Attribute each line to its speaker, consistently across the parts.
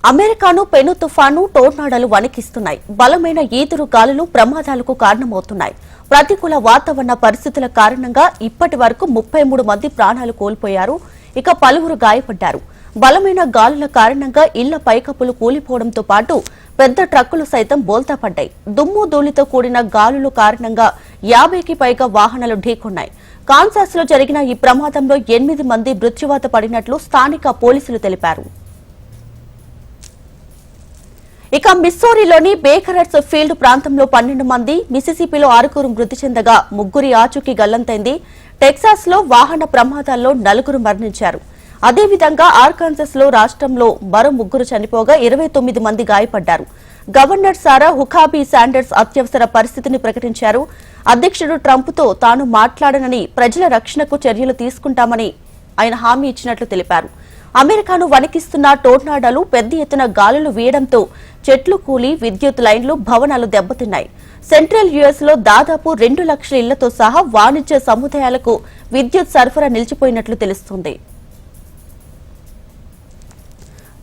Speaker 1: అమెరికాను పెను తుఫాను టోర్నాడోలు వణికిస్తున్నాయి. బలమైన ఈదురు గాలులు ప్రమాదాలకు కారణమవుతున్నాయి. ప్రతికూల వాతావరణ పరిస్థితుల కారణంగా ఇప్పటి వరకు 33 మంది ప్రాణాలు కోల్పోయారు. ఇక పలువురు గాయపడ్డారు. బలమైన గాలుల కారణంగా ఇళ్ల పైకప్పులు కూలిపోవడంతో పాటు పెద్ద ట్రక్కులు సైతం బోల్తా పడ్డాయి. దుమ్ము ధూళితో కూడిన గాలుల కారణంగా 50కి పైగా వాహనాలు ఢీకొన్నాయి. కాన్సాస్ లో జరిగిన ఈ ప్రమాదంలో 8 మంది మృత్యువాత పడినట్లు స్థానిక పోలీసులు తెలిపారు. ఇక మిస్సోరీలోని బేకరర్స్ ఫీల్డ్ ప్రాంతంలో 12 మంది, మిసిసిపిలో 6 మృతి చెందగా 3 ఆచూకీ గల్లంతైంది. టెక్సాస్ లో వాహన ప్రమాదాల్లో 4 మరణించారు. అదేవిధంగా ఆర్కాన్సాస్ లో రాష్ట్రంలో మరో 3 చనిపోగా 29 మంది గాయపడ్డారు. గవర్నర్ సారా హుకాబీ శాండర్స్ అత్యవసర పరిస్థితిని ప్రకటించారు. అధ్యక్షుడు ట్రంప్తో తాను మాట్లాడనని, ప్రజల రక్షణకు చర్యలు తీసుకుంటామని ఆయన హామీ ఇచ్చినట్లు తెలిపారు. అమెరికాను వణికిస్తున్న టోర్నాడోలు పెద్ద ఎత్తున గాలులు వీయడంతో చెట్లు కూలి విద్యుత్ లైన్లు, భవనాలు దెబ్బతిన్నాయి. సెంట్రల్ యుఎస్ లో దాదాపు 2 లక్షల ఇళ్లతో సహా వాణిజ్య సముదాయాలకు విద్యుత్ సరఫరా నిలిచిపోయినట్లు తెలుస్తోంది.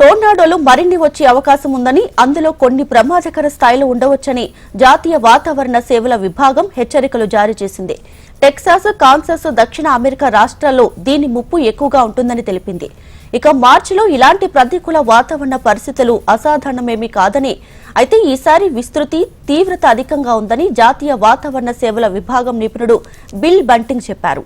Speaker 1: టోర్నాడోలు మరిన్ని వచ్చే అవకాశం ఉందని, అందులో కొన్ని ప్రమాదకర స్థాయిలో ఉండవచ్చని జాతీయ వాతావరణ సేవల విభాగం హెచ్చరికలు జారీ చేసింది. టెక్సాస్, కాన్సాస్, దక్షిణ అమెరికా రాష్ట్రాల్లో దీని ముప్పు ఎక్కువగా ఉంటుందని తెలిపింది. ఇక మార్చిలో ఇలాంటి ప్రతికూల వాతావరణ పరిస్థితులు అసాధారణమేమీ కాదని, అయితే ఈసారి విస్తృతి, తీవ్రత అధికంగా ఉందని జాతీయ వాతావరణ సేవల విభాగం నిపుణుడు బిల్ బంటింగ్ చెప్పారు.